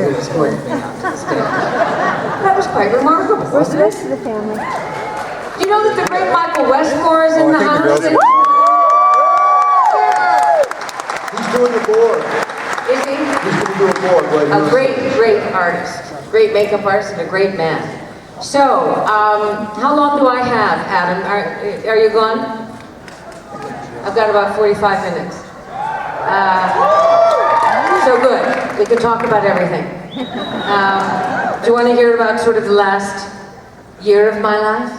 who escorted me out to the stage. That was quite remarkable, Where's the wasn't rest it? of the family? Do you know that the great Michael Westmore is in the house? He's doing a board. Is he? He's going to do a board right A now. great artist. Great makeup artist and a great man. So, how long do I have, Adam? Are you gone? I've got about 45 minutes. So good. We can talk about everything. Do you want to hear about sort of the last year of my life?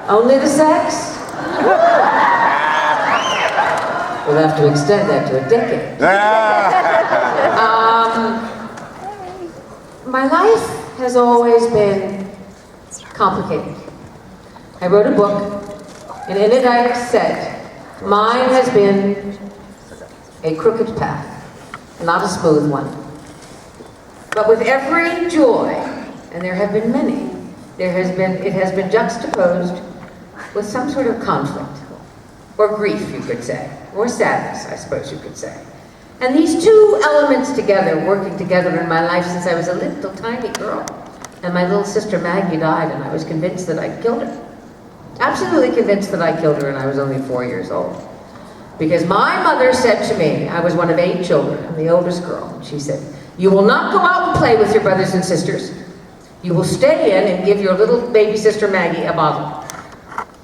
Only the sex? We'll have to extend that to a decade. My life has always been complicated. I wrote a book, and in it I said, mine has been a crooked path, not a smooth one. But with every joy, and there have been many, it has been juxtaposed with some sort of conflict, or grief, you could say, or sadness, I suppose you could say. And these two elements together, working together in my life since I was a little tiny girl, and my little sister Maggie died, and I was convinced that I killed her. Absolutely convinced that I killed her, and I was only 4 years old. Because my mother said to me, I was one of 8 children, I'm the oldest girl, and she said, you will not go out and play with your brothers and sisters. You will stay in and give your little baby sister Maggie a bottle.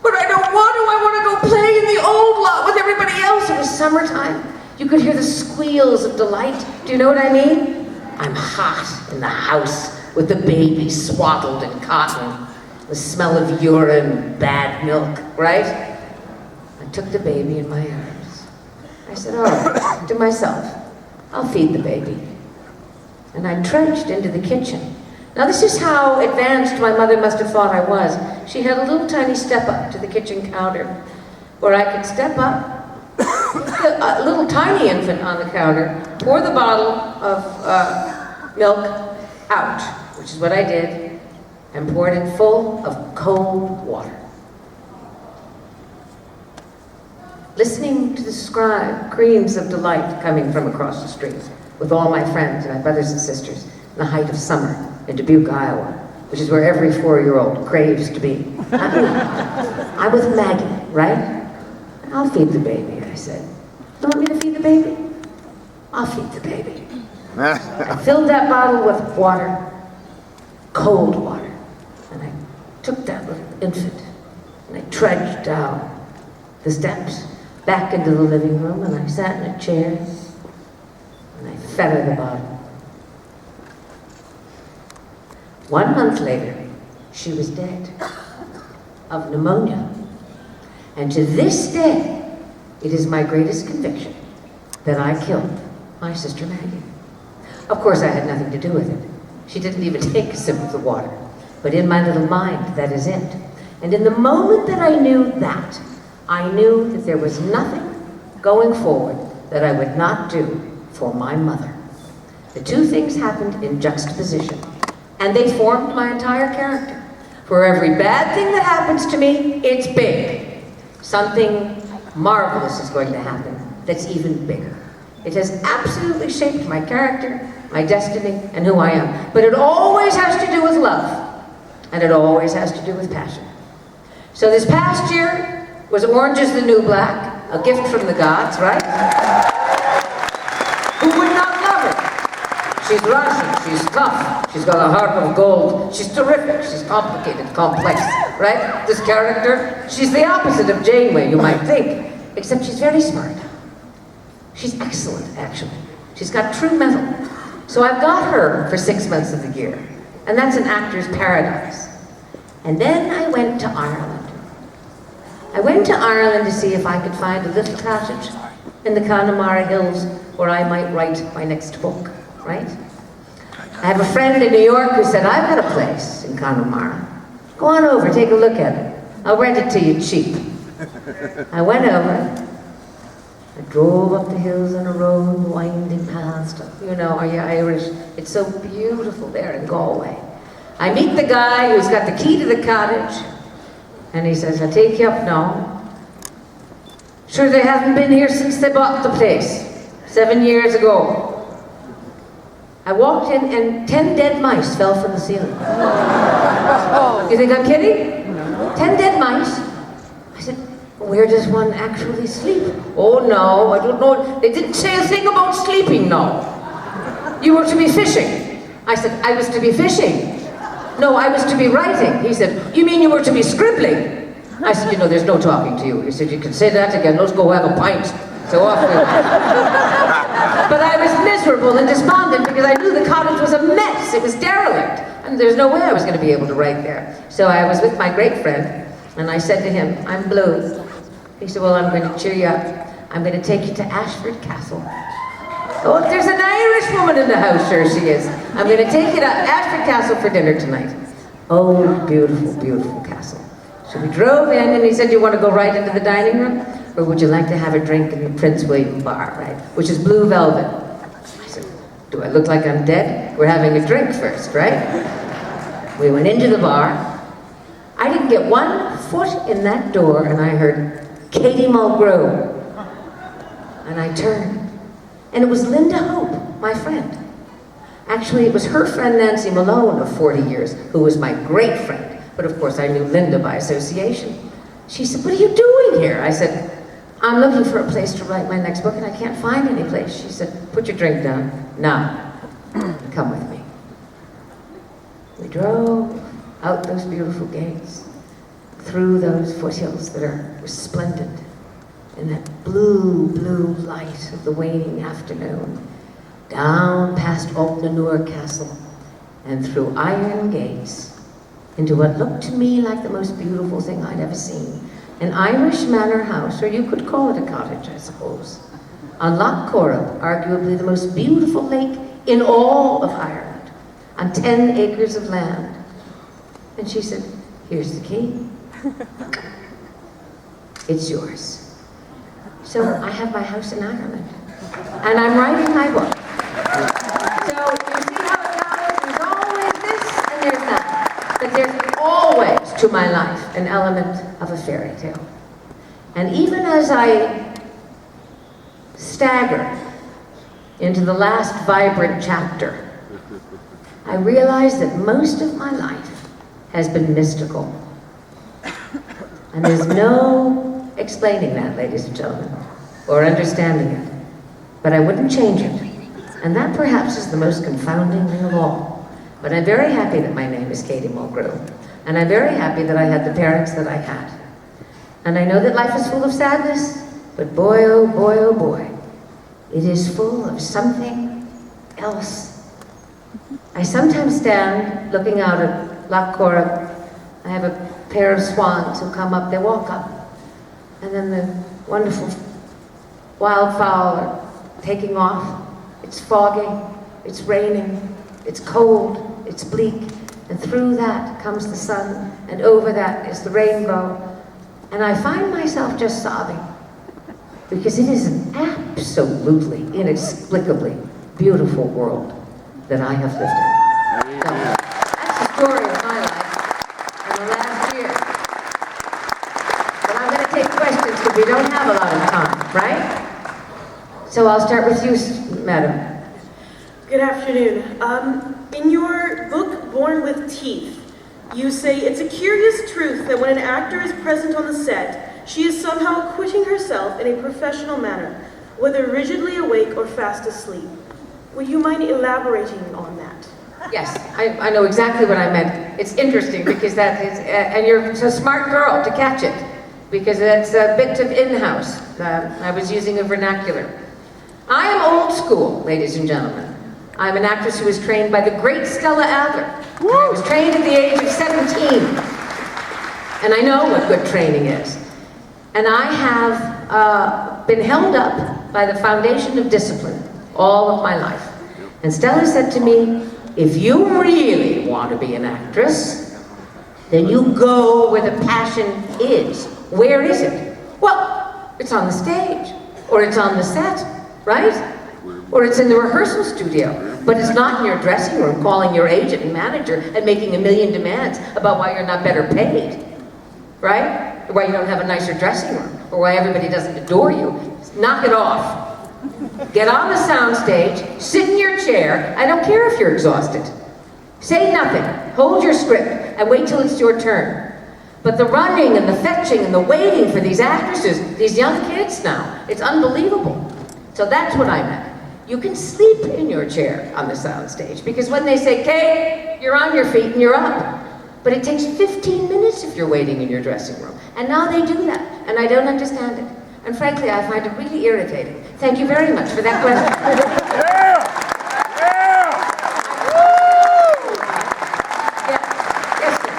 But I don't want to, I want to go play in the old lot with everybody else. It was summertime. You could hear the squeals of delight. Do you know what I mean? I'm hot in the house with the baby swaddled in cotton, the smell of urine, bad milk, right? I took the baby in my arms. I said, all right, to myself, I'll feed the baby. And I trudged into the kitchen. Now this is how advanced my mother must have thought I was. She had a little tiny step up to the kitchen counter where I could step up, a little tiny infant on the counter, pour the bottle of milk out, which is what I did, and poured it full of cold water. Listening to the screams of delight coming from across the street with all my friends and my brothers and sisters in the height of summer in Dubuque, Iowa, which is where every 4-year-old craves to be. I'm with Maggie, right? I'll feed the baby, I said. You want me to feed the baby? I'll feed the baby. I filled that bottle with water, cold water, and I took that little infant and I trudged down the steps back into the living room, and I sat in a chair and I fed her the bottle. 1 month later, she was dead of pneumonia. And to this day, it is my greatest conviction that I killed my sister Maggie. Of course, I had nothing to do with it. She didn't even take a sip of the water. But in my little mind, that is it. And in the moment that I knew that, I knew that there was nothing going forward that I would not do for my mother. The two things happened in juxtaposition, and they formed my entire character. For every bad thing that happens to me, it's big. Something marvelous is going to happen that's even bigger. It has absolutely shaped my character, my destiny, and who I am. But it always has to do with love, and it always has to do with passion. So this past year was Orange is the New Black, a gift from the gods, right? Who would not love her? She's Russian, she's tough, she's got a heart of gold, she's terrific, she's complicated, complex, right? This character, she's the opposite of Janeway, you might think, except she's very smart. She's excellent, actually. She's got true mettle. So I've got her for 6 months of the year, and that's an actor's paradise. And then I went to Ireland. I went to Ireland to see if I could find a little cottage in the Connemara Hills where I might write my next book, right? I have a friend in New York who said, I've got a place in Connemara. Go on over, take a look at it. I'll rent it to you cheap. I went over. I drove up the hills on a road winding past. You know, are you Irish? It's so beautiful there in Galway. I meet the guy who's got the key to the cottage, and he says, I'll take you up now. Sure, they haven't been here since they bought the place, 7 years ago. I walked in and 10 dead mice fell from the ceiling. You think I'm kidding? 10 dead mice. I said, where does one actually sleep? Oh no, I don't know. They didn't say a thing about sleeping, no. You were to be fishing. I said, I was to be fishing. No, I was to be writing. He said, you mean you were to be scribbling? I said, you know, there's no talking to you. He said, you can say that again, let's go have a pint. So off we went. But I was miserable and despondent because I knew the cottage was a mess. It was derelict. And there's no way I was going to be able to write there. So I was with my great friend, and I said to him, I'm blue. He said, well, I'm going to cheer you up. I'm going to take you to Ashford Castle. Oh, there's an Irish woman in the house, sure she is. I'm going to take you to Ashford Castle for dinner tonight. Oh, beautiful, beautiful castle. So we drove in, and he said, you want to go right into the dining room? Or would you like to have a drink in the Prince William bar, right? Which is blue velvet. I said, do I look like I'm dead? We're having a drink first, right? We went into the bar. I didn't get 1 foot in that door, and I heard Katie Mulgrew. And I turned, and it was Linda Hope, my friend. Actually, it was her friend Nancy Malone of 40 years, who was my great friend. But of course, I knew Linda by association. She said, what are you doing here? I said, I'm looking for a place to write my next book, and I can't find any place. She said, put your drink down. Now, come with me. We drove out those beautiful gates, through those foothills that are resplendent in that blue, blue light of the waning afternoon, down past Altnanur Castle, and through iron gates, into what looked to me like the most beautiful thing I'd ever seen. An Irish manor house, or you could call it a cottage, I suppose, on Loch Corrib, arguably the most beautiful lake in all of Ireland, on 10 acres of land. And she said, here's the key. It's yours. So I have my house in Ireland, and I'm writing my book. So you see how it goes? There's always this and there's that. But there's always, to my life, an element of a fairy tale. And even as I stagger into the last vibrant chapter, I realize that most of my life has been mystical. And there's no explaining that, ladies and gentlemen, or understanding it. But I wouldn't change it. And that perhaps is the most confounding thing of all. But I'm very happy that my name is Katie Mulgrew. And I'm very happy that I had the parents that I had. And I know that life is full of sadness, but boy, oh boy, it is full of something else. I sometimes stand looking out at Loch Corrib. I have a pair of swans who come up, they walk up, and then the wonderful wildfowl are taking off. It's foggy, it's raining, it's cold, it's bleak, and through that comes the sun, and over that is the rainbow. And I find myself just sobbing, because it is an absolutely, inexplicably beautiful world that I have lived in. So, that's the story of my life in the last year. But I'm going to take questions because we don't have a lot of time, right? So I'll start with you, madam. Good afternoon. In your book, Born with Teeth, you say, it's a curious truth that when an actor is present on the set, she is somehow acquitting herself in a professional manner, whether rigidly awake or fast asleep. Would you mind elaborating on that? Yes, I know exactly what I meant. It's interesting because that is, and you're a smart girl to catch it, because that's a bit of in-house. I was using a vernacular. I am old school, ladies and gentlemen. I'm an actress who was trained by the great Stella Adler. I was trained at the age of 17. And I know what good training is. And I have been held up by the foundation of discipline all of my life. And Stella said to me, if you really want to be an actress, then you go where the passion is. Where is it? Well, it's on the stage, or it's on the set, right? Or it's in the rehearsal studio, but it's not in your dressing room calling your agent and manager and making a million demands about why you're not better paid, right? Or why you don't have a nicer dressing room. or why everybody doesn't adore you. Knock it off. Get on the soundstage, sit in your chair. I don't care if you're exhausted. Say nothing, hold your script, and wait till it's your turn. But the running and the fetching and the waiting for these actresses, these young kids now, it's unbelievable. So that's what I meant. You can sleep in your chair on the soundstage, because when they say, Kate, you're on your feet and you're up. But it takes 15 minutes if you're waiting in your dressing room. And now they do that, and I don't understand it. And frankly, I find it really irritating. Thank you very much for that question. Yes, sir.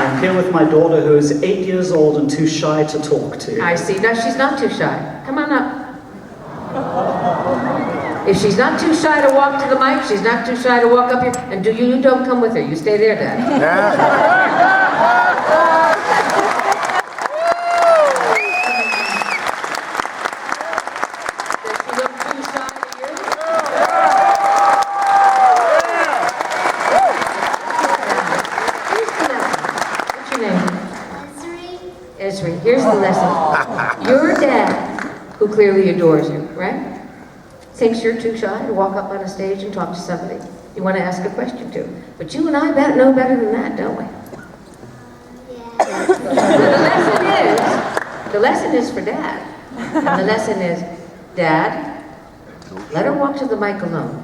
I'm here with my daughter who is 8 years old and too shy to talk to. I see. No, she's not too shy. Come on up. If she's not too shy to walk to the mic, she's not too shy to walk up here. And you don't come with her. You stay there, Dad. Does she look too shy to you? Here's the lesson. What's your name? Esri. Here's the lesson. Your dad, who clearly adores you, right? Thinks you're too shy to walk up on a stage and talk to somebody you want to ask a question to. But you and I know better than that, don't we? Yeah. The lesson is for Dad. And the lesson is, Dad, let her walk to the mic alone.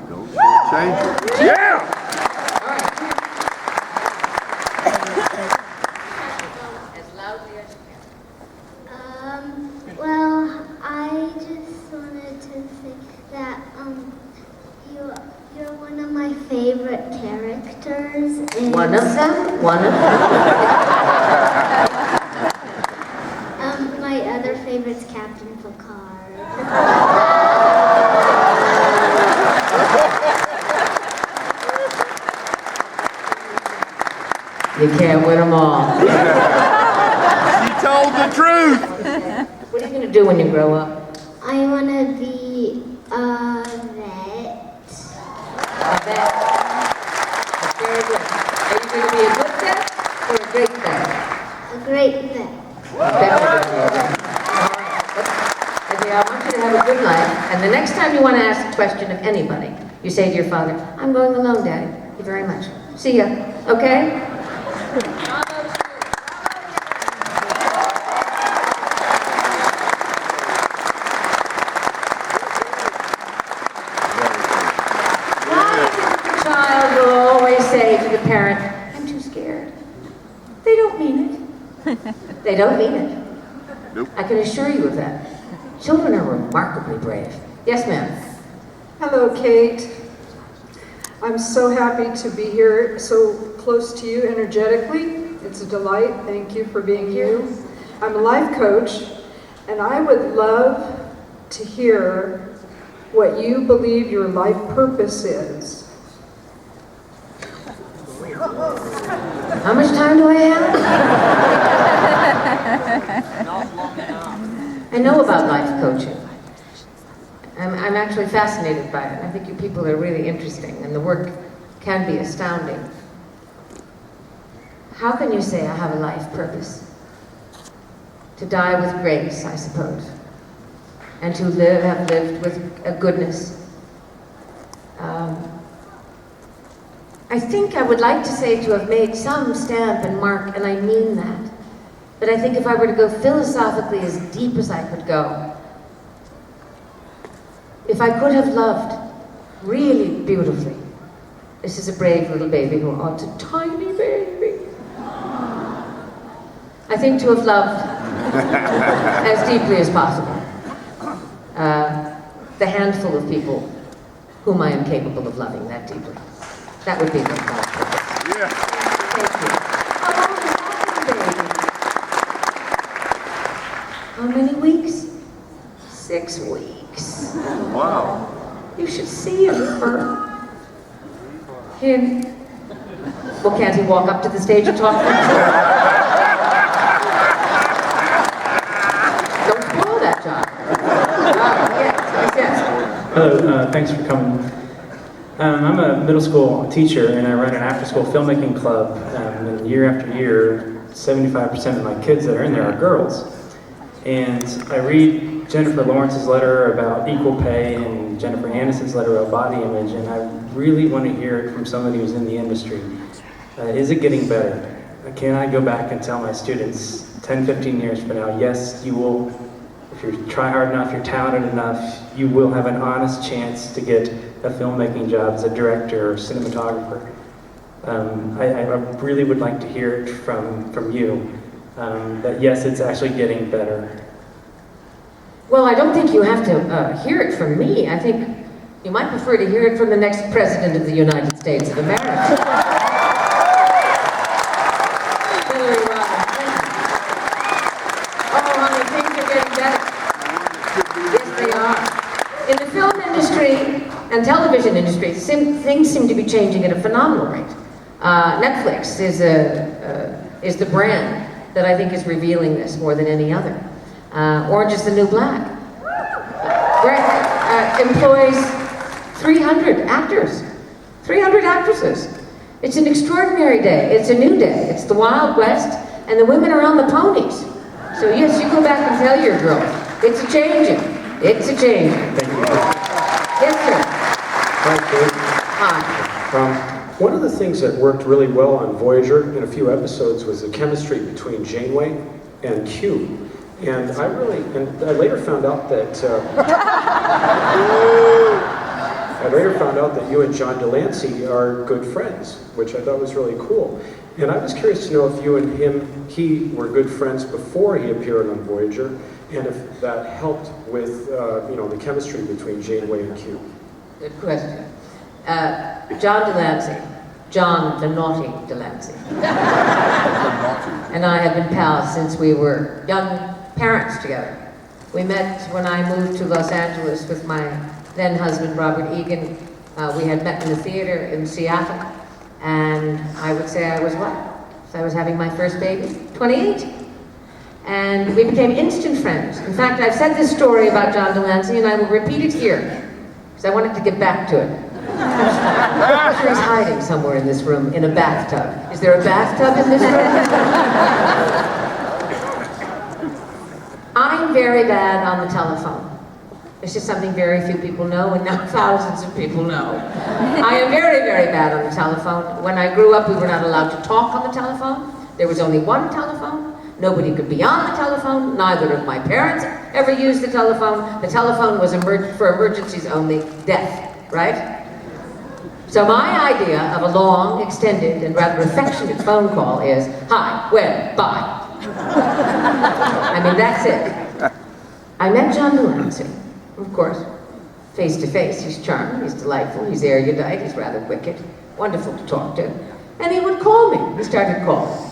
Yeah! All right. As loudly as you can. Well, I just wanted to say that you're one of my favorite characters. And, One of them? One of them? my other favorite's Captain Picard. You can't win them all. She told the truth! What are you going to do when you grow up? I want to be a vet. A vet. Very good. Are you going to be a good vet or a great vet? A great vet. I want you to have a good life, and the next time you want to ask a question of anybody, you say to your father, I'm going alone, Daddy. Thank you very much. See ya. Okay? Why is it that the child will always say to the parent, I'm too scared? They don't mean it. They don't mean it. Nope. I can assure you of that. Children are remarkably brave. Yes, ma'am. Hello, Kate. I'm so happy to be here so close to you energetically. It's a delight. Thank you for being you. I'm a life coach, and I would love to hear what you believe your life purpose is. How much time do I have? I know about life coaching. I'm actually fascinated by it. I think you people are really interesting, and the work can be astounding. How can you say I have a life purpose? To die with grace, I suppose, and to have lived with a goodness. I think I would like to say to have made some stamp and mark, and I mean that. But I think if I were to go philosophically as deep as I could go, if I could have loved really beautifully, this is a brave little baby who, oh, it's a tiny baby. I think to have loved as deeply as possible the handful of people whom I am capable of loving that deeply. That would be the life purpose. Yeah. Thank you. How long is that baby? How many weeks? 6 weeks. Wow. You should see him. Him. Well, can't he walk up to the stage and talk to him? Don't spoil that, John. Yes. Hello, thanks for coming. I'm a middle school teacher, and I run an after-school filmmaking club. And year after year, 75% of my kids that are in there are girls. And I read Jennifer Lawrence's letter about equal pay and Jennifer Aniston's letter about body image, and I really want to hear it from somebody who's in the industry. Is it getting better? Can I go back and tell my students 10, 15 years from now, yes, you will, if you try hard enough, you're talented enough, you will have an honest chance to get a filmmaking job as a director or cinematographer. I really would like to hear it from you, that yes, it's actually getting better. Well, I don't think you have to hear it from me. I think you might prefer to hear it from the next President of the United States of America. Oh, honey, things are getting better. Yes, they are. In the film industry and television industry, things seem to be changing at a phenomenal rate. Netflix is the brand that I think is revealing this more than any other. Orange is the New Black. Employs 300 actors, 300 actresses. It's an extraordinary day. It's a new day. It's the Wild West, and the women are on the ponies. So yes, you go back and tell your girl. It's a changing. It's a changing. Thank you. Yes, sir. Hi, Kate. Hi. One of the things that worked really well on Voyager in a few episodes was the chemistry between Janeway and Q. And I later found out that you and John Delancey are good friends, which I thought was really cool. And I was curious to know if you and he were good friends before he appeared on Voyager, and if that helped with the chemistry between Janeway and Q. Good question. John Delancey, John the Naughty Delancey, and I have been pals since we were young parents together. We met when I moved to Los Angeles with my then husband, Robert Egan. We had met in the theater in Seattle, and I would say I was what? So I was having my first baby, 28. And we became instant friends. In fact, I've said this story about John Delancey, and I will repeat it here, because I wanted to get back to it. I'm sure he's hiding somewhere in this room in a bathtub. Is there a bathtub in this room? I'm very bad on the telephone. It's just something very few people know, and now thousands of people know. I am very, very bad on the telephone. When I grew up, we were not allowed to talk on the telephone. There was only one telephone. Nobody could be on the telephone. Neither of my parents ever used the telephone. The telephone was for emergencies only, death, right? So my idea of a long, extended, and rather affectionate phone call is, hi, where, bye. I mean, that's it. I met John Delancey, of course, face to face. He's charming, he's delightful, he's erudite, he's rather wicked, wonderful to talk to. And he would call me. He started calling.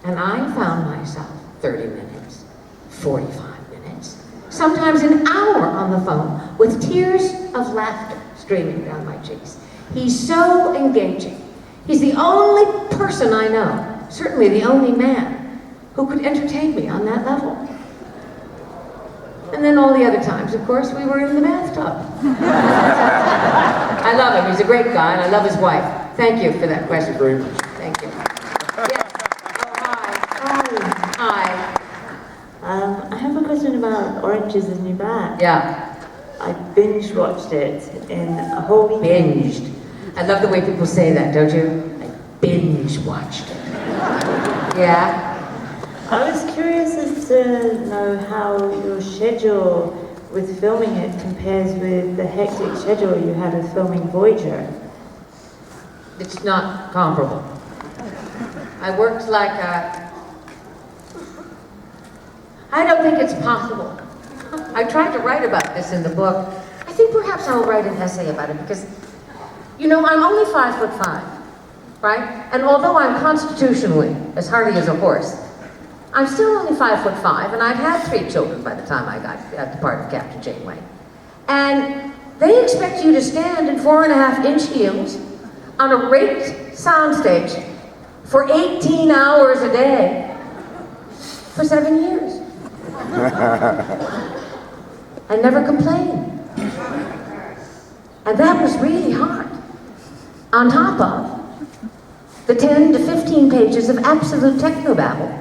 And I found myself 30 minutes, 45 minutes, sometimes an hour on the phone with tears of laughter streaming down my cheeks. He's so engaging. He's the only person I know, certainly the only man, who could entertain me on that level. And then all the other times, of course, we were in the bathtub. I love him. He's a great guy, and I love his wife. Thank you for that question. Very much. Thank you. Yes. Oh, hi. I have a question about Orange is the New Black. Yeah. I binge watched it in a whole weekend. Binged. I love the way people say that, don't you? I binge watched it. Yeah. I was curious as to know how your schedule with filming it compares with the hectic schedule you had with filming Voyager. It's not comparable. I worked like a... I don't think it's possible. I tried to write about this in the book. I think perhaps I'll write an essay about it because, you know, I'm only 5'5", right? And although I'm constitutionally as hardy as a horse, I'm still only 5'5", and I'd had 3 children by the time I got at the part of Captain Janeway. And they expect you to stand in 4.5-inch heels on a raked soundstage for 18 hours a day for 7 years. I never complained. And that was really hard. On top of the 10 to 15 pages of absolute technobabble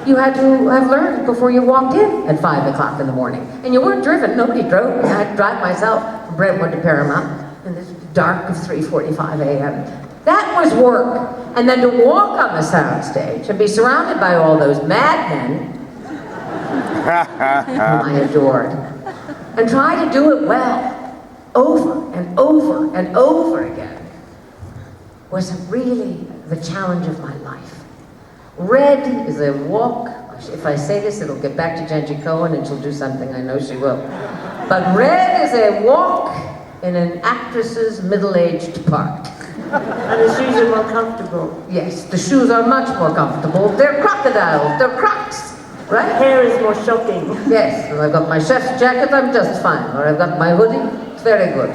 You had to have learned before you walked in at 5 o'clock in the morning. And you weren't driven, nobody drove. I had to drive myself from Brentwood to Paramount in the dark of 3:45 a.m. That was work. And then to walk on the soundstage and be surrounded by all those madmen whom I adored, and try to do it well, over and over and over again, was really the challenge of my life. Red is a walk. If I say this, it'll get back to Genji Cohen and she'll do something, I know she will. But red is a walk in an actress's middle-aged part. And the shoes are more comfortable. Yes, the shoes are much more comfortable. They're crocodiles, they're crocs, right? Hair is more shocking. Yes, well, I've got my chef's jacket, I'm just fine. Or I've got my hoodie, it's very good.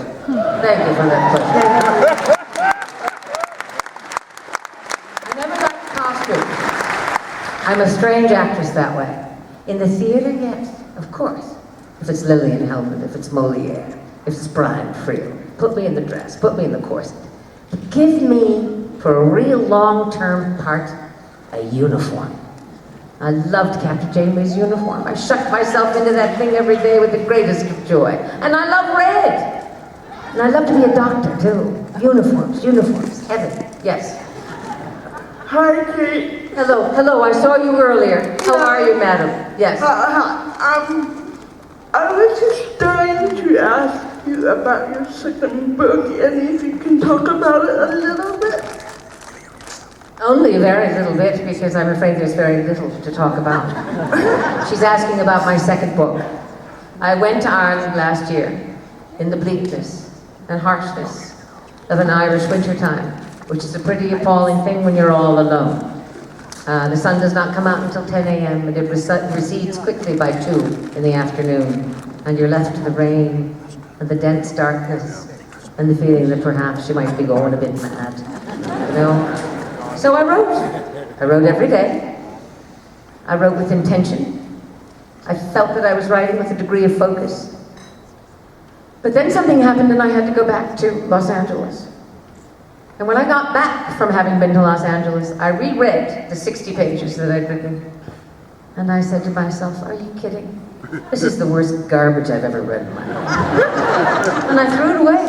Thank you for that question. I never got the costume. I'm a strange actress that way. In the theater, yes, of course. If it's Lillian Hellman, if it's Moliere, if it's Brian Friel, put me in the dress, put me in the corset. But give me, for a real long-term part, a uniform. I loved Captain Janeway's uniform. I shucked myself into that thing every day with the greatest of joy. And I love red. And I love to be a doctor, too. Uniforms, heaven, yes. Hi, Kate. Hello, I saw you earlier. How are you, madam? Yes. I was just dying to ask you about your second book, and if you can talk about it a little bit. Only a very little bit, because I'm afraid there's very little to talk about. She's asking about my second book. I went to Ireland last year in the bleakness and harshness of an Irish wintertime, which is a pretty appalling thing when you're all alone. The sun does not come out until 10 a.m. and it recedes quickly by 2 in the afternoon, and you're left to the rain and the dense darkness and the feeling that perhaps you might be going a bit mad, you know? So I wrote every day. I wrote with intention. I felt that I was writing with a degree of focus. But then something happened and I had to go back to Los Angeles. And when I got back from having been to Los Angeles, I reread the 60 pages that I'd written. And I said to myself, are you kidding? This is the worst garbage I've ever read in my life. And I threw it away.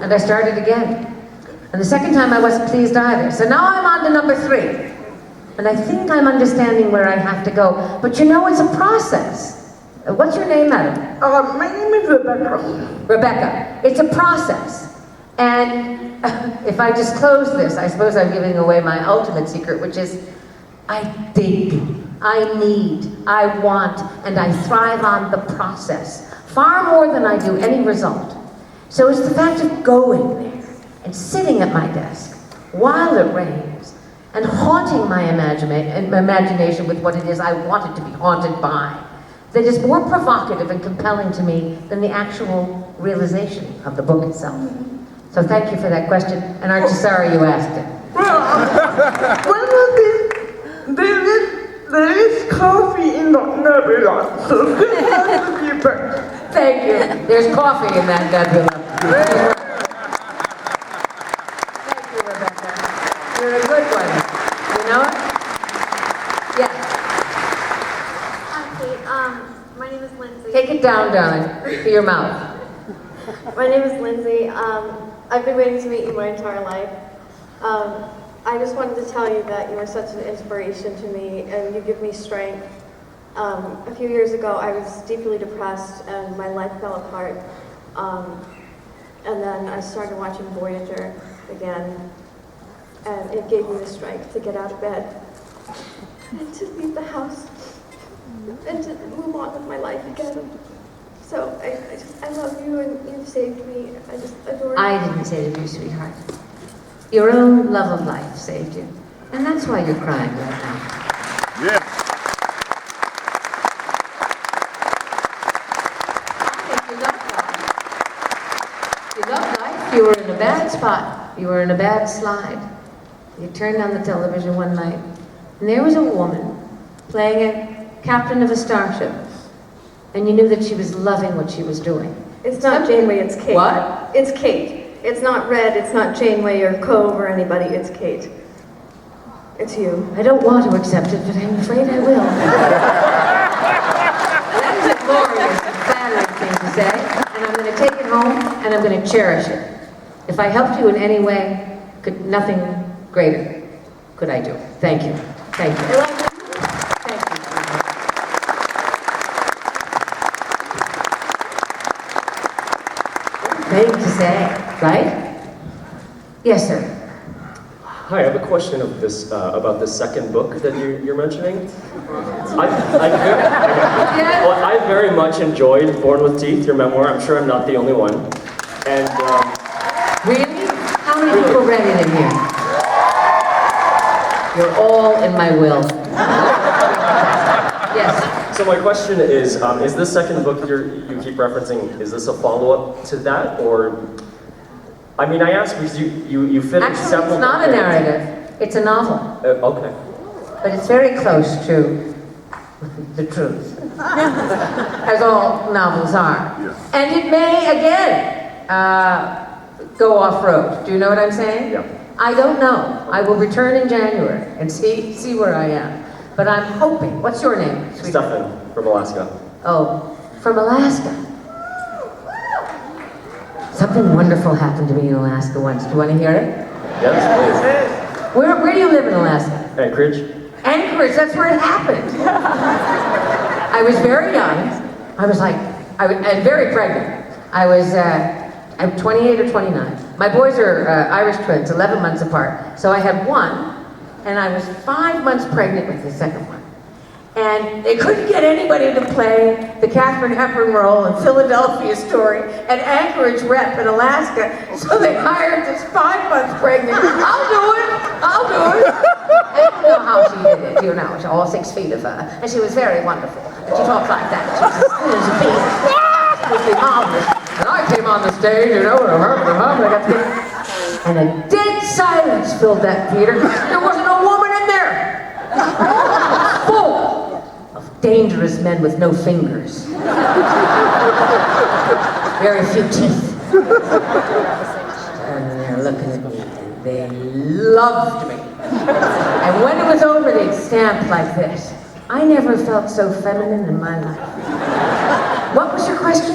And I started again. And the second time I wasn't pleased either. So now I'm on to number 3. And I think I'm understanding where I have to go. But you know, it's a process. What's your name, madam? My name is Rebecca. Rebecca. It's a process. And if I disclose this, I suppose I'm giving away my ultimate secret, which is I dig, I need, I want, and I thrive on the process far more than I do any result. So it's the fact of going there and sitting at my desk while it rains and haunting my imagination with what it is I want it to be haunted by that is more provocative and compelling to me than the actual realization of the book itself. So thank you for that question, and aren't you sorry you asked it? Well, there is coffee in that nebula, so good luck with you, Rebecca. Thank you. There's coffee in that nebula. Thank you, Rebecca. You're a good one. You know it? Yes. Hi, Kate. My name is Lindsay. Take it down, darling, to your mouth. My name is Lindsay. I've been waiting to meet you my entire life. I just wanted to tell you that you are such an inspiration to me and you give me strength. A few years ago I was deeply depressed and my life fell apart. And then I started watching Voyager again and it gave me the strength to get out of bed and to leave the house and to move on with my life again. So I love you and you've saved me. I just adore you. I didn't say to you, sweetheart. Your own love of life saved you. And that's why you're crying right now. Yeah. If you love life. You love life. You were in a bad spot. You were in a bad slide. You turned on the television one night, and there was a woman playing a captain of a starship. And you knew that she was loving what she was doing. It's not Janeway, it's Kate. What? It's Kate. It's not Red, it's not Janeway or Cove or anybody, it's Kate. It's you. I don't want to accept it, but I'm afraid I will. That is a glorious and flattering thing to say, and I'm going to take it home and I'm going to cherish it. If I helped you in any way, nothing greater could I do. Thank you. Thank you. Thank you. Thing to say, right? Yes, sir. Hi, I have a question of this, about the second book that you're mentioning. I very much enjoyed Born with Teeth, your memoir. I'm sure I'm not the only one. And really? How many people read it in here? You're all in my will. Yes. So my question is this second book you keep referencing, is this a follow-up to that, or? I mean, I ask because you finished Actually, several. it's not a narrative. It's a novel. Okay. But it's very close to the truth, as all novels are. And it may again go off-road. Do you know what I'm saying? Yeah. I don't know. I will return in January and see where I am. But I'm hoping. What's your name, sweetheart? Stefan from Alaska. Oh, from Alaska. Something wonderful happened to me in Alaska once. Do you want to hear it? Yes, Where do you live in Alaska? please. Anchorage. Anchorage, that's where it happened. I was very young. I was very pregnant. I'm 28 or 29. My boys are Irish twins, 11 months apart. So I had one, and I was 5 months pregnant with the second one. And they couldn't get anybody to play the Katharine Hepburn role in Philadelphia Story at Anchorage Rep in Alaska, so they hired this 5 months pregnant. I'll do it. And you know how she did it, you know, she's all 6 feet of her, and she was very wonderful. And she talked like that. She was as thin as a bee. Absolutely marvelous. And I came on the stage, you know, and a dead silence filled that theater. There wasn't a woman in there. Full of dangerous men with no fingers. Very few teeth. And they're looking at me. They loved me. And when it was over, they'd stamp like this. I never felt so feminine in my life. What was your question?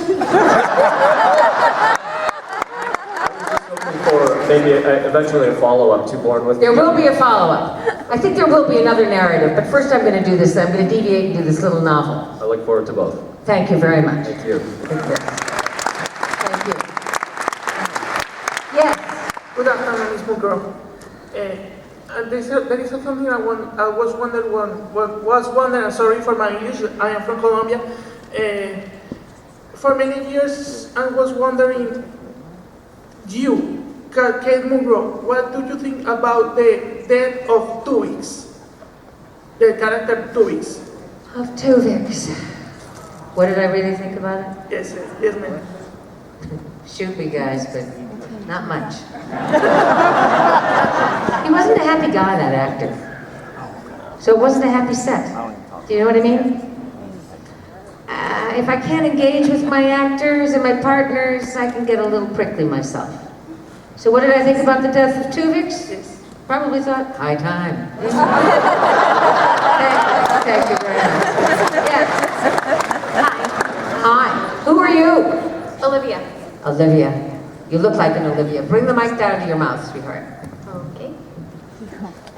Or maybe eventually a follow-up to Born with Teeth. There will be a follow-up. I think there will be another narrative, but first I'm going to do this. I'm going to deviate and do this little novel. I look forward to both. Thank you very much. Thank you. Thank you. Thank you. Yes. Good afternoon, Miss Mulgrew. There is something I was wondering, sorry for my English, I am from Colombia. For many years, I was wondering, Kate Mulgrew, what do you think about the death of Tuix? The character Tuix. Of Tuix. What did I really think about it? Yes, ma'am. Shoot me, guys, but not much. He wasn't a happy guy, that actor. So it wasn't a happy set. Do you know what I mean? If I can't engage with my actors and my partners, I can get a little prickly myself. So what did I think about the death of Tuix? Yes. Probably thought, high time. Thank you very much. Yes. Hi. Who are you? Olivia. Olivia. You look like an Olivia. Bring the mic down to your mouth, sweetheart. Okay.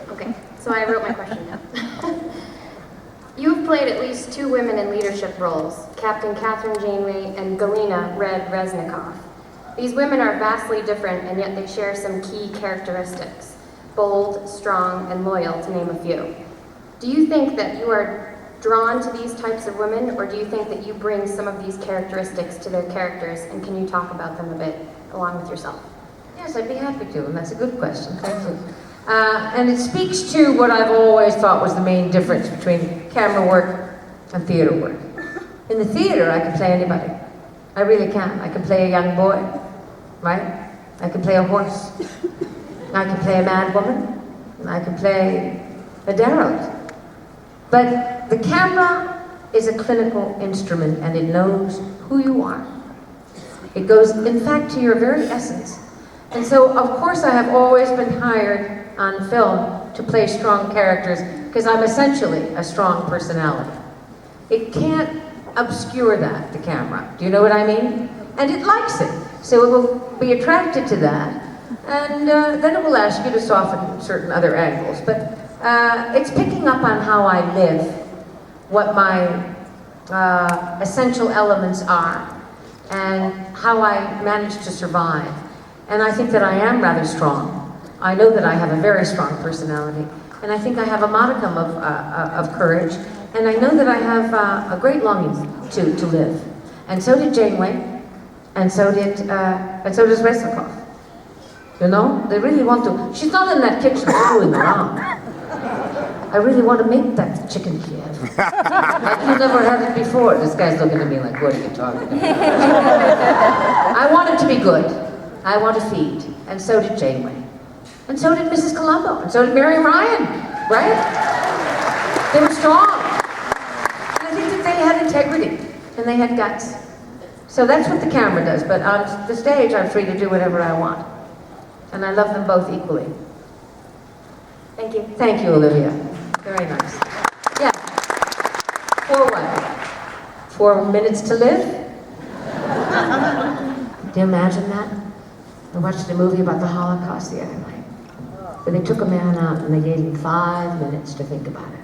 Okay, so I wrote my question down. You've played at least 2 women in leadership roles, Captain Catherine Janeway and Galina Red Reznikov. These women are vastly different, and yet they share some key characteristics: bold, strong, and loyal, to name a few. Do you think that you are drawn to these types of women, or do you think that you bring some of these characteristics to their characters, and can you talk about them a bit, along with yourself? Yes, I'd be happy to, and that's a good question. Thank you. And it speaks to what I've always thought was the main difference between camera work and theater work. In the theater, I can play anybody. I really can. I can play a young boy, right? I can play a horse. I can play a mad woman. I can play a derelict. But the camera is a clinical instrument, and it knows who you are. It goes, in fact, to your very essence. And so, of course, I have always been hired on film to play strong characters because I'm essentially a strong personality. It can't obscure that, the camera. Do you know what I mean? And it likes it. So it will be attracted to that. And then it will ask you to soften certain other angles. But it's picking up on how I live, what my essential elements are, and how I manage to survive. And I think that I am rather strong. I know that I have a very strong personality. And I think I have a modicum of courage. And I know that I have a great longing to live. And so did Janeway. And so does Resnikov. You know, they really want to. She's not in that kitchen screwing around. I really want to make that chicken Kiev. Like you never had it before. This guy's looking at me like, what are you talking about? I want it to be good. I want to feed. And so did Janeway. And so did Mrs. Colombo. And so did Mary Ryan, right? They were strong. And I think that they had integrity. And they had guts. So that's what the camera does. But on the stage, I'm free to do whatever I want. And I love them both equally. Thank you. Thank you, Olivia. Very nice. Yeah. 4 what? 4 minutes to live? Do you imagine that? I watched a movie about the Holocaust the other night. Where they took a man out and they gave him 5 minutes to think about it.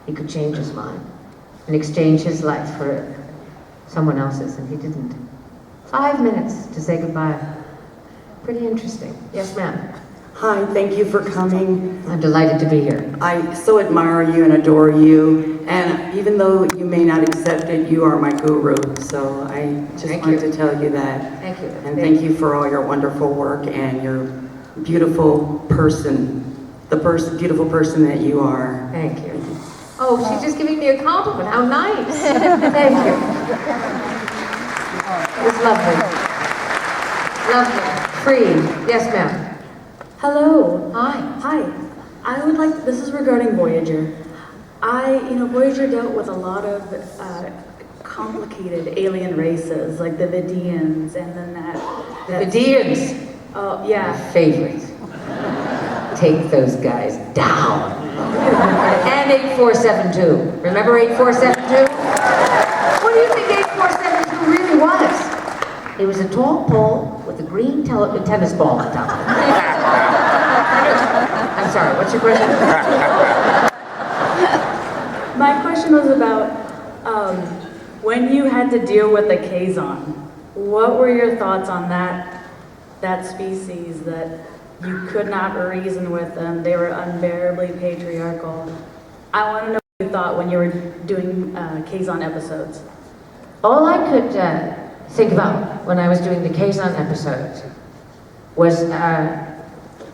He could change his mind and exchange his life for someone else's, and he didn't. 5 minutes to say goodbye. Pretty interesting. Yes, ma'am. Hi, thank you for coming. I'm delighted to be here. I so admire you and adore you, and even though you may not accept it, you are my guru, so I just wanted to tell you that. Thank you. And thank you for all your wonderful work and your beautiful person, the beautiful person that you are. Thank you. Oh, she's just giving me a compliment. How nice. Thank you. It's lovely. Lovely. Free. Yes, ma'am. Hello. Hi. Hi. I would like, this is regarding Voyager. Voyager dealt with a lot of complicated alien races, like the Vidians, and then The Vidians. Oh, yeah. My favorite. Take those guys down. And 8472. Remember 8472? What do you think 8472 really was? It was a tall pole with a green tennis ball on top of it. I'm sorry, what's your question? My question was about when you had to deal with the Kazon. What were your thoughts on that species that you could not reason with them? They were unbearably patriarchal. I want to know what you thought when you were doing Kazon episodes. All I could think about when I was doing the Kazon episodes was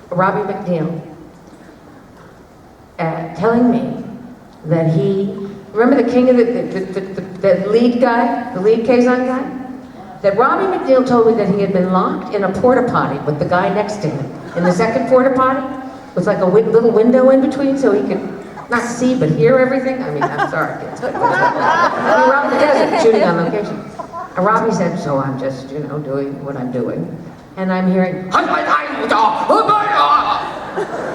Robbie McNeil telling me that remember the king of the lead guy, the lead Kazon guy? That Robbie McNeil told me that he had been locked in a porta potty with the guy next to him. In the second porta potty, with like a little window in between so he could not see but hear everything. I mean, I'm sorry, kids. But we were out in the desert shooting on location. And Robbie said, so I'm just, doing what I'm doing. And I'm hearing,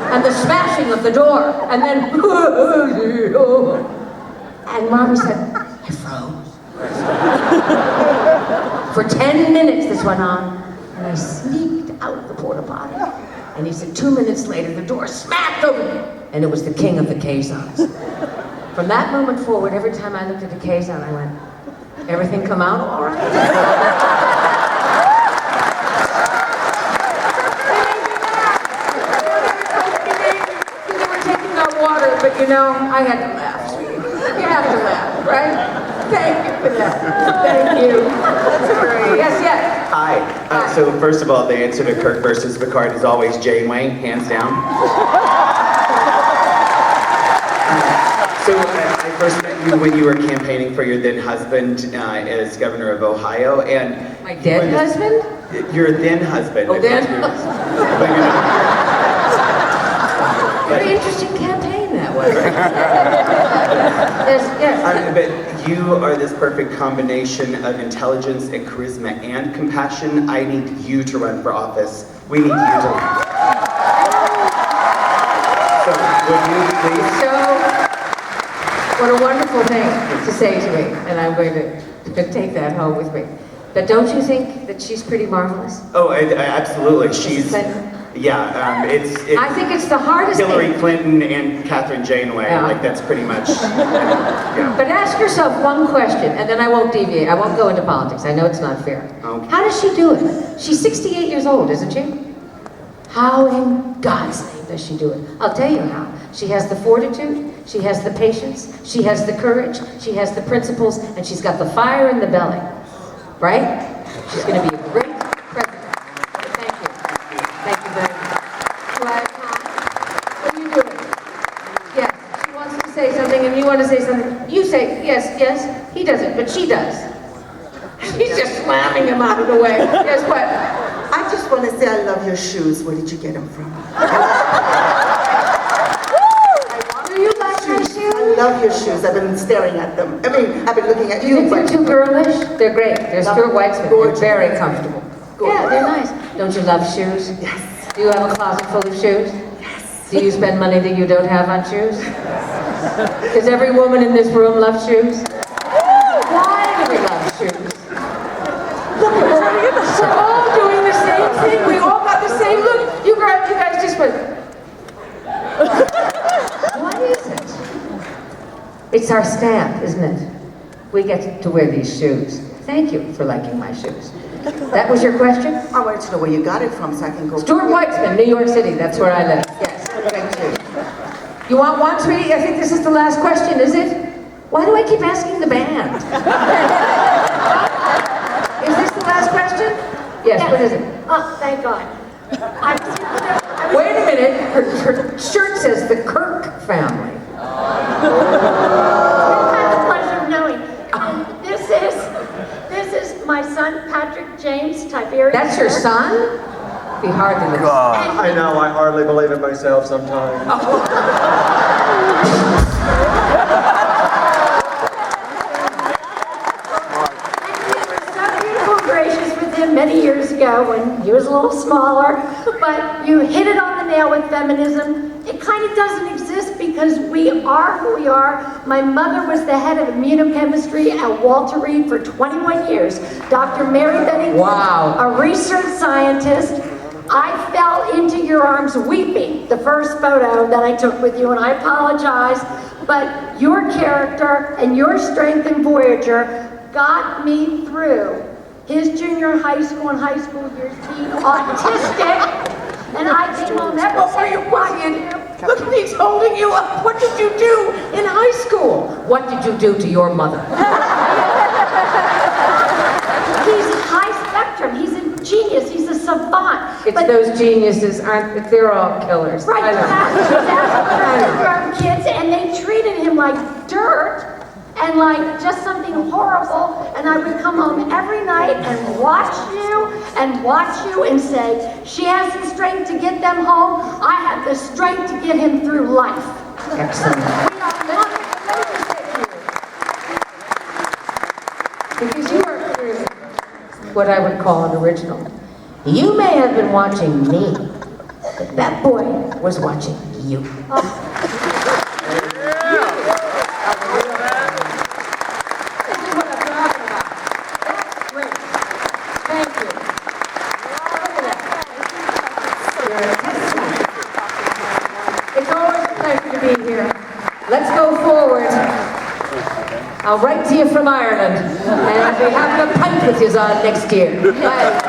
and the smashing of the door. And then, and Robbie said, I froze. For 10 minutes this went on, and I sneaked out of the porta potty. And he said 2 minutes later, the door smacked open, and it was the king of the Kazons. From that moment forward, every time I looked at the Kazon, I went, everything come out all right? They were taking our water, but I had to laugh. You have to laugh, right? Thank you for that. Thank you. That's great. Yes, yes. Hi. So first of all, the answer to Kirk versus Picard is always Janeway, hands down. So I first met you when you were campaigning for your then husband as governor of Ohio, and my dead husband? Your then husband. Oh, then. But you're not. Very interesting campaign that was. Yes. But you are this perfect combination of intelligence and charisma and compassion. I need you to run for office. We need you to. So would you please? So, what a wonderful thing to say to me, and I'm going to take that home with me. But don't you think that she's pretty marvelous? Oh, absolutely. She's, Clinton? yeah, it's I think it's the hardest Hillary thing. Clinton and Catherine Janeway. Yeah. Like, that's pretty much, yeah. But ask yourself one question, and then I won't deviate. I won't go into politics. I know it's not fair. Okay. How does she do it? She's 68 years old, isn't she? How in God's name does she do it? I'll tell you how. She has the fortitude, she has the patience, she has the courage, she has the principles, and she's got the fire in the belly. Right? She's going to be a great president. Thank you. Thank you very much. Do I have time? What are you doing? Yes, she wants to say something and you want to say something. You say, yes, yes. He doesn't, but she does. She's just slamming him out of the way. Guess what? I just want to say I love your shoes. Where did you get them from? Do you like my shoes? I love your shoes. I've been staring at them. I mean, I've been looking at Do you you. think they're too girlish? They're great. They're Stuart Weitzman. They're very comfortable. Yeah, they're nice. Don't you love shoes? Yes. Do you have a closet full of shoes? Yes. Do you spend money that you don't have on shoes? Because every woman in this room loves shoes. Why do we love shoes? Look, we're all doing the same thing. We all got the same look. You guys just went. What is it? It's our stamp, isn't it? We get to wear these shoes. Thank you for liking my shoes. That was your question? I wanted to know where you got it from so I can go. Stuart Weitzman, New York City. That's where I live. Yes. Thank you. You want one, sweetie? I think this is the last question, is it? Why do I keep asking the band? Is this the last question? Yes, what is it? Oh, thank God. Wait a minute. Her shirt says the Kirk family. I have the pleasure of knowing. This is my son, Patrick James Tiberius. That's your son? Be hard to listen. I know, I hardly believe it myself sometimes. Many years ago when he was a little smaller, but you hit it on the nail with feminism. It kind of doesn't exist because we are who we are. My mother was the head of immunochemistry at Walter Reed for 21 years. Dr. Mary Bennington, a research scientist. I fell into your arms weeping the first photo that I took with you, and I apologize, but your character and your strength in Voyager got me through his junior high school and high school years being autistic, and I came home every day. Look at he's holding you up. What did you do in high school? What did you do to your mother? He's high spectrum. He's a genius. He's a savant. It's those geniuses, aren't they're all killers. Right, I know. that's kids, and they treated him like dirt. And like just something horrible, and I would come home every night and watch you and say, she has the strength to get them home, I have the strength to get him through life. Excellent. Because you are what I would call an original. You may have been watching me, but that boy was watching you. Let's go forward. I'll write to you from Ireland, and I'll be having a pint with you on next year. Bye.